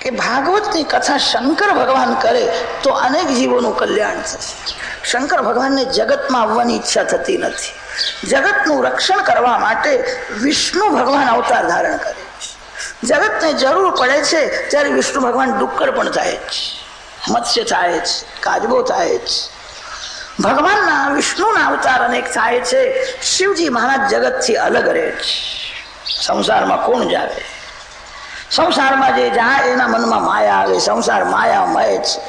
કે ભાગવતની કથા શંકર ભગવાન કરે તો અનેક જીવોનું કલ્યાણ થશે. શંકર ભગવાનને જગતમાં આવવાની ઈચ્છા થતી નથી. જગતનું રક્ષણ કરવા માટે વિષ્ણુ ભગવાન અવતાર ધારણ કરે છે. જગતને જરૂર પડે છે ત્યારે વિષ્ણુ ભગવાન ડુક્કર પણ થાય છે, મત્સ્ય થાય છે, કાજબો થાય છે. ભગવાનના વિષ્ણુના અવતાર અનેક થાય છે. શિવજી મહારાજ જગતથી અલગ રહે છે. સંસારમાં કોણ જાવે? સંસારમાં જે જાય એના મનમાં માયા આવે. સંસાર માયામય છે.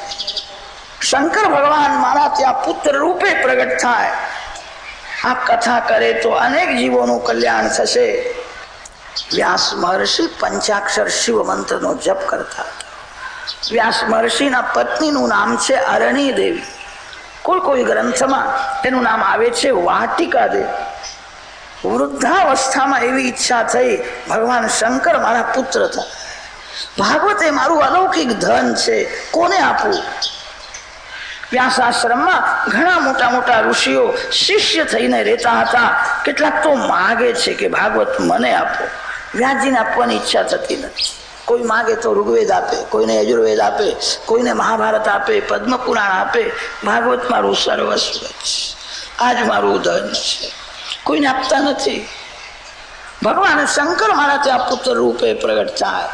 શંકર ભગવાન મારા ત્યાં પુત્ર રૂપે પ્રગટ થાય, આ કથા કરે તો અનેક જીવોનું કલ્યાણ થશે. વ્યાસ મહર્ષિ પંચાક્ષર શિવ મંત્રનો જપ કરતા હતા. વ્યાસ મહર્ષિના પત્નીનું નામ છે અરણી દેવી. કોઈ ગ્રંથમાં એનું નામ આવે છે વાટિકા દેવી. વૃદ્ધાવસ્થામાં એવી ઈચ્છા થઈ, ભગવાન શંકર મારા પુત્ર થાય. ભાગવત એ મારું અલૌકિક ધન છે, કોને આપવું? વ્યાસાશ્રમમાં ઘણા મોટા મોટા ઋષિઓ શિષ્ય થઈને રહેતા હતા. કેટલાક તો માગે છે કે ભાગવત મને આપો. વ્યાસજીને આપવાની ઈચ્છા થતી નથી. કોઈ માગે તો ઋગ્વેદ આપે, કોઈને યજુર્વેદ આપે, કોઈને મહાભારત આપે, પદ્મ પુરાણ આપે. ભાગવત મારું સર્વસ્વ છે, આજ મારું ધન છે. કોઈને આપતા નથી. ભગવાન શંકર મારા ત્યાં પુત્ર રૂપે પ્રગટ થાય.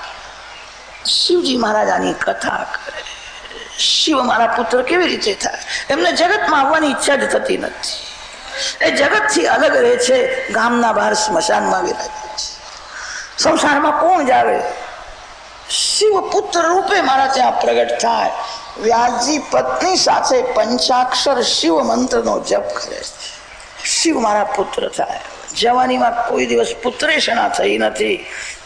શિવજી મહારાજ આની કથા કરે. શિવ મારા પુત્ર કેવી રીતે થાય? એમને જગતમાં આવવાની ઈચ્છા જ થતી નથી. એ જગતથી અલગ રહે છે. ગામના બહાર સ્મશાનમાં વિરાજે છે. સંસારમાં કોણ જાવે? શિવ પુત્ર રૂપે મારા ત્યાં પ્રગટ થાય. વ્યાસજી પત્ની સાથે પંચાક્ષર શિવ મંત્રનો જપ કરે છે. શિવ મારા પુત્ર થાય. જવાનીમાં કોઈ દિવસ પુત્રેષણા થઈ નથી.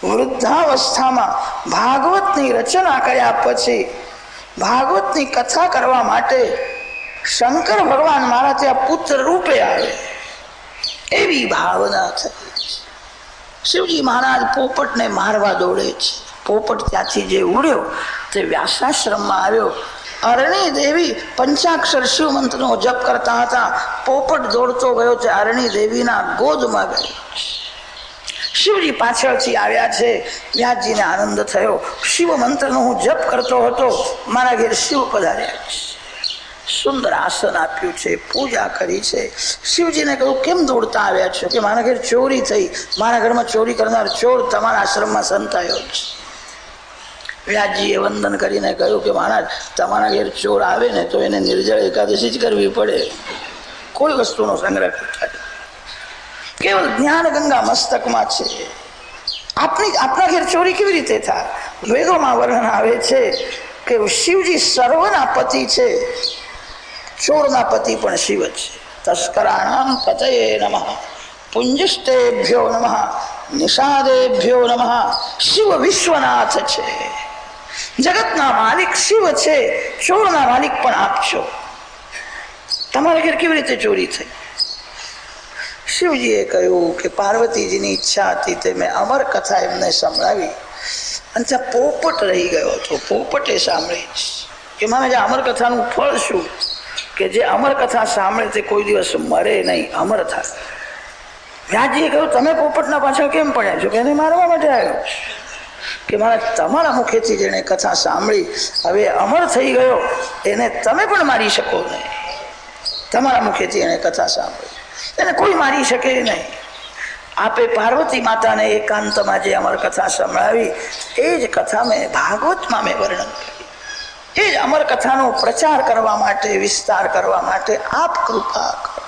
વૃદ્ધાવસ્થામાં ભાગવતની રચના કર્યા પછી ભાગવતની કથા કરવા માટે શંકર ભગવાન મારા ત્યાં પુત્ર રૂપે આવે, એવી ભાવના થઈ. શિવજી મહારાજ પોપટને મારવા દોડે છે. પોપટ ત્યાંથી જે ઉડ્યો તે વ્યાસાશ્રમમાં આવ્યો. અરણી દેવી પંચાક્ષર શિવ મંત્રનો જપ કરતા હતા. પોપટ દોડતો ગયો છે, અરણી દેવીના ગોદમાં ગયો. શિવજી પાછળથી આવ્યા છે. વ્યાસજીને આનંદ થયો. શિવ મંત્રનો હું જપ કરતો હતો, મારા ઘેર શિવ પધાર્યા છે. સુંદર આસન આપ્યું છે, પૂજા કરી છે. શિવજીને કહ્યું, કેમ દોડતા આવ્યા છો? કે મારા ઘેર ચોરી થઈ, મારા ઘરમાં ચોરી કરનાર ચોર તમારા આશ્રમમાં સંતાયો છે. વ્યાસજીએ વંદન કરીને કહ્યું કે મહારાજ, તમારા ઘેર ચોર આવે ને તો એને નિર્જળ એકાદશી જ કરવી પડે. કોઈ વસ્તુનો સંગ્રહ કરતા કેવલ જ્ઞાન ગંગા મસ્તકમાં છે. આપણા ઘેર ચોરી કેવી રીતે થાય? વેદોમાં વર્ણન આવે છે કે શિવજી સર્વના પતિ છે, ચોરના પતિ પણ શિવ છે. તસ્કરાણામ પતયે નમઃ, પુંજિષ્ટેભ્યો નમઃ, નિષાદેભ્યો નમઃ. શિવ વિશ્વનાથ છે. જગતના માલિક શિવ છે, ચોરના માલિક પણ આપ છો. તમારા ઘેર કેવી રીતે ચોરી થઈ? શિવજીએ કહ્યું કે પાર્વતીજીની ઈચ્છા હતી તે મેં અમર કથા એમને સંભળાવી અને ત્યાં પોપટ રહી ગયો હતો. પોપટે સાંભળી કે મારે જે અમર કથાનું ફળ શું? કે જે અમર કથા સાંભળે તે કોઈ દિવસ મરે નહીં, અમર થાય. વ્યાસજીએ કહ્યું, તમે પોપટના પાછળ કેમ પડ્યા છો? કે એને મારવા માટે આવ્યો કે મારા તમારા મુખેથી જેણે કથા સાંભળી હવે અમર થઈ ગયો, એને તમે પણ મારી શકો નહીં. તમારા મુખેથી એને કથા સાંભળી, એને કોઈ મારી શકે નહીં. આપે પાર્વતી માતાને એકાંતમાં જે અમર કથા સંભળાવી એ જ કથા મેં ભાગવતમાં મેં વર્ણન કરી. એ જ અમર કથાનો પ્રચાર કરવા માટે, વિસ્તાર કરવા માટે આપ કૃપા કરો.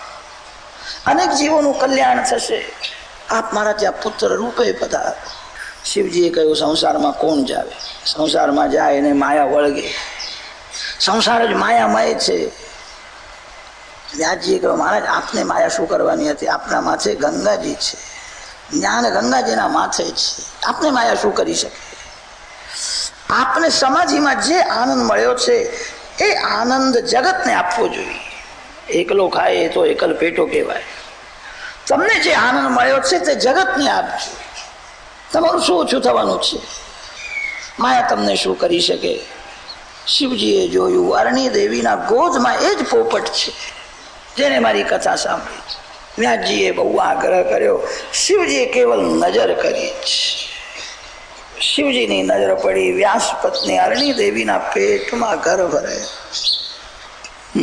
અનેક જીવોનું કલ્યાણ થશે. આપ મારા ત્યાં પુત્ર રૂપે પધારો. શિવજીએ કહ્યું, સંસારમાં કોણ જાવે? સંસારમાં જાય એને માયા વળગે. સંસાર જ માયામય છે. વ્યાસજીએ કહ્યું, મહારાજ આપને માયા શું કરવાની હતી? આપના માથે ગંગાજી છે, જ્ઞાન ગંગાજીના માથે છે. આપને માયા શું કરી શકે? આપને સમાધિમાં જે આનંદ મળ્યો છે એ આનંદ જગતને આપવો જોઈએ. એકલો ખાય તો એકલ પેટો કહેવાય. તમને જે આનંદ મળ્યો છે તે જગતને આપજો. તમારું શું ઓછું થવાનું છે? માયા તમને શું કરી શકે? શિવજીએ જોયું, અરણી દેવીના ગોદમાં એ જ પોપટ છે જેને મારી કથા સાંભળી. વ્યાસજીએ બહુ આગ્રહ કર્યો. શિવજીએ કેવલ નજર કરી છે. શિવજીની નજર પડી વ્યાસ પત્ની અરણી દેવીના પેટમાં ગર્ભ રહે.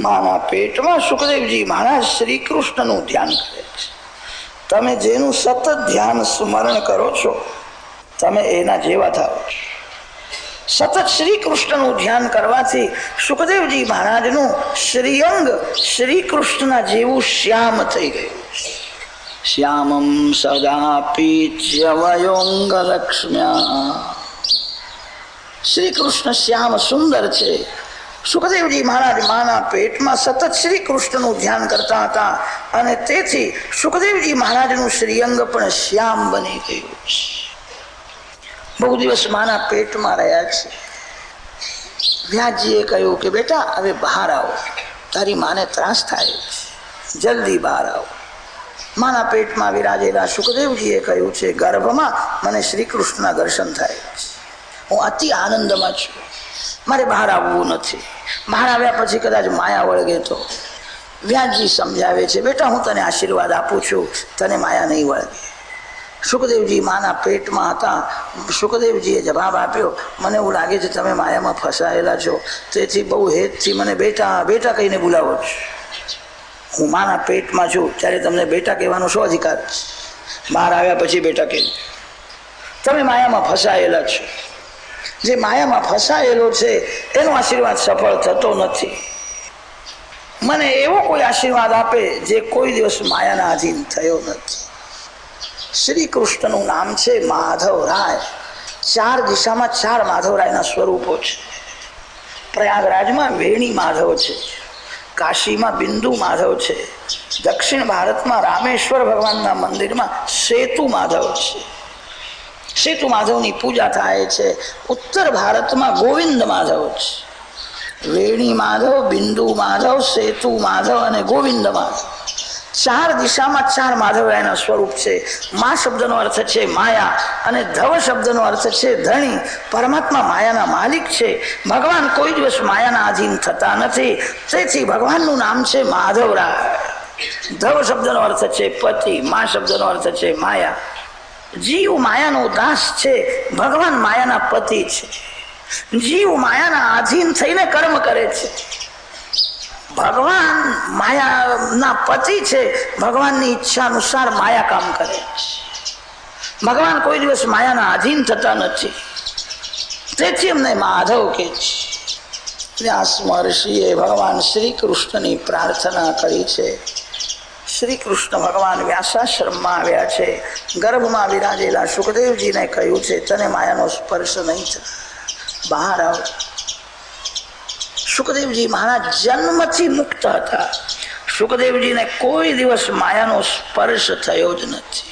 માના પેટમાં સુખદેવજી મહારાજ શ્રી કૃષ્ણનું ધ્યાન કરે છે. તમે જેનું સતત ધ્યાન સ્મરણ કરો છો તમે એના જેવા થાઓ છો. સતત શ્રી કૃષ્ણનું ધ્યાન કરવાથી સુખદેવજી મહારાજનું શ્રીઅંગ શ્રી કૃષ્ણના જેવું શ્યામ થઈ ગયું. શ્યામમ સદા પીચ્ય વયોંગ લક્ષ્મ્યા. શ્રી કૃષ્ણ શ્યામ સુંદર છે. સુખદેવજી મહારાજ માના પેટમાં સતત શ્રી કૃષ્ણનું ધ્યાન કરતા હતા અને તેથી સુખદેવજી મહારાજનું શ્રીઅંગ પણ શ્યામ બની ગયું છે. બહુ દિવસ માના પેટમાં રહ્યા છે. વ્યાસજીએ કહ્યું કે બેટા હવે બહાર આવો, તારી માને ત્રાસ થાય છે, જલ્દી બહાર આવો. માના પેટમાં વિરાજેલા સુખદેવજીએ કહ્યું છે ગર્ભમાં મને શ્રી કૃષ્ણના દર્શન થાય છે, હું અતિ આનંદમાં છું, મારે બહાર આવવું નથી. બહાર આવ્યા પછી કદાચ માયા વળગે તો. વ્યાસજી સમજાવે છે બેટા હું તને આશીર્વાદ આપું છું, તને માયા નહીં વળગે. સુખદેવજી માના પેટમાં હતા. સુખદેવજીએ જવાબ આપ્યો મને એવું લાગે છે તમે માયામાં ફસાયેલા છો, તેથી બહુ હેતથી મને બેટા બેટા કહીને બોલાવો છો. હું માના પેટમાં છું ત્યારે તમને બેટા કહેવાનો શું અધિકાર છે? બહાર આવ્યા પછી બેટા કહે તમે માયામાં ફસાયેલા છો. જે માયામાં ફસાયેલો છે એનો આશીર્વાદ સફળ થતો નથી. મને એવો કોઈ આશીર્વાદ આપે જે કોઈ દિવસ માયાના આધીન થયો નથી. શ્રી કૃષ્ણનું નામ છે માધવરાય. 4 દિશામાં 4 માધવરાયના સ્વરૂપો છે. પ્રયાગરાજમાં વેણી માધવ છે, કાશીમાં બિંદુ માધવ છે, દક્ષિણ ભારતમાં રામેશ્વર ભગવાનના મંદિરમાં સેતુ માધવ છે. સેતુ માધવની પૂજા થાય છે. ઉત્તર ભારતમાં ગોવિંદ માધવ છે. વેણી માધવ, બિંદુ માધવ, સેતુ માધવ અને ગોવિંદ માધવ. 4 દિશામાં 4 માધવરાયના સ્વરૂપ છે. મા શબ્દનો અર્થ છે માયા અને ધવ શબ્દનો અર્થ છે ધણી. પરમાત્મા માયાના માલિક છે. ભગવાન કોઈ દિવસ માયાના આધીન થતા નથી, તેથી ભગવાનનું નામ છે માધવરાય. ધવ શબ્દનો અર્થ છે પતિ, મા શબ્દનો અર્થ છે માયા. જીવ માયાનો દાસ છે, ભગવાન માયાના પતિ છે. જીવ માયાના આધીન થઈને કર્મ કરે છે. ભગવાન માયાના પતિ છે, ભગવાનની ઈચ્છા અનુસાર માયા કામ કરે છે. ભગવાન કોઈ દિવસ માયાના આધીન થતા નથી, તેથી એમને માધવ કે છે. વ્યાસ મહર્ષિએ ભગવાન શ્રી કૃષ્ણની પ્રાર્થના કરી છે. શ્રી કૃષ્ણ ભગવાન વ્યાસાશ્રમમાં આવ્યા છે. ગર્ભમાં વિરાજેલા સુખદેવજીને કહ્યું છે તને માયાનો સ્પર્શ નહીં થાય, બહાર આવ. સુખદેવજી મહારાજ જન્મથી મુક્ત હતા. સુખદેવજીને કોઈ દિવસ માયાનો સ્પર્શ થયો જ નથી.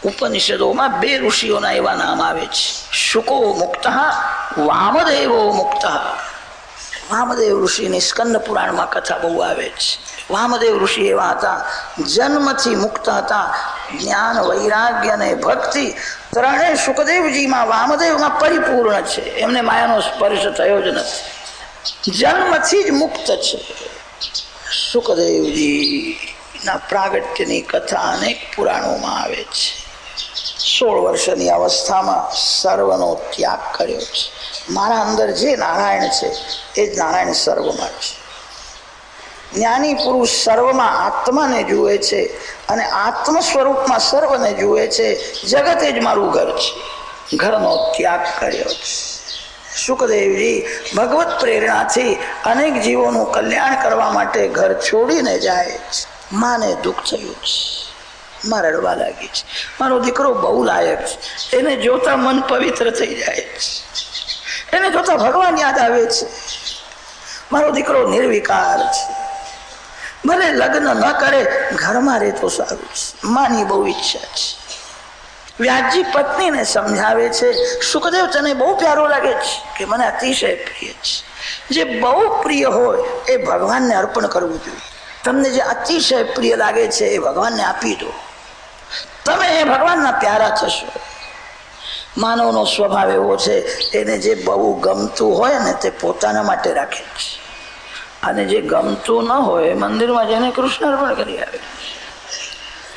ઉપનિષદોમાં 2 ઋષિઓના એવા નામ આવે છે, શુકો મુક્ત, વામદેવો મુક્ત. વામદેવ ઋષિની સ્કંદ પુરાણમાં કથા બહુ આવે છે. વામદેવ ઋષિ એવા હતા, જન્મથી મુક્ત હતા. જ્ઞાન, વૈરાગ્ય અને ભક્તિ ત્રણેય સુખદેવજીમાં વામદેવમાં પરિપૂર્ણ છે. એમને માયાનો સ્પર્શ થયો જ નથી, જન્મથી જ મુક્ત છે. સુખદેવજીના પ્રાગટ્યની કથા અનેક પુરાણોમાં આવે છે. 16 વર્ષની અવસ્થામાં સર્વનો ત્યાગ કર્યો છે. મારા અંદર જે નારાયણ છે એ જ નારાયણ સર્વમાં છે. જ્ઞાની પુરુષ સર્વમાં આત્માને જુએ છે અને આત્મ સ્વરૂપમાં સર્વને જુએ છે. જગત એ જ મારું ઘર છે. ઘરનો ત્યાગ કર્યો છે. સુખદેવજી ભગવત પ્રેરણાથી અનેક જીવોનું કલ્યાણ કરવા માટે ઘર છોડીને જાય છે. માને દુઃખ થયું છે, માં રડવા લાગી છે. મારો દીકરો બહુ લાયક છે, એને જોતા મન પવિત્ર થઈ જાય છે, એને જોતા ભગવાન યાદ આવે છે. મારો દીકરો નિર્વિકાર છે, ભલે લગ્ન ન કરે ઘરમાં રહે તો સારું છે. માની બહુ ઈચ્છા છે. વ્યાસજી પત્નીને સમજાવે છે સુખદેવ તને બહુ પ્યારો લાગે છે કે મને અતિશય પ્રિય છે. જે બહુ પ્રિય હોય એ ભગવાનને અર્પણ કરવું જોઈએ. તમને જે અતિશય પ્રિય લાગે છે એ ભગવાનને આપી દો, તમે એ ભગવાનના પ્યારા થશો. માનવનો સ્વભાવ એવો છે, એને જે બહુ ગમતું હોય ને તે પોતાના માટે રાખે છે, અને જે ગમતું ન હોય મંદિરમાં જઈને કૃષ્ણ અર્પણ કરી આવે.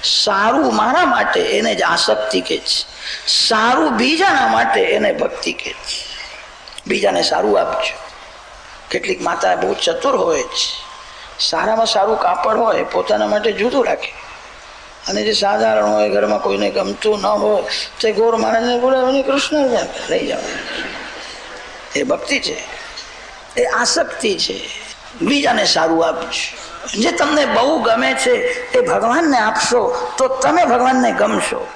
સારું મારા માટે એને જ આસક્તિ કે છે. સારું બીજાના માટે એને ભક્તિ કે બીજાને સારું આપજો. કેટલીક માતા બહુ ચતુર હોય છે, સારામાં સારું કાપડ હોય પોતાના માટે જુદું રાખે, અને જે સાધારણ હોય ઘરમાં કોઈને ગમતું ન હોય તે ગોર માણસને બોલાવીને કૃષ્ણ લઈ જાવ. એ ભક્તિ છે, એ આસક્તિ છે. બીજાને સારું આપજો. જે તમને બહુ ગમે છે એ ભગવાનને આપશો તો તમે ભગવાનને ગમશો.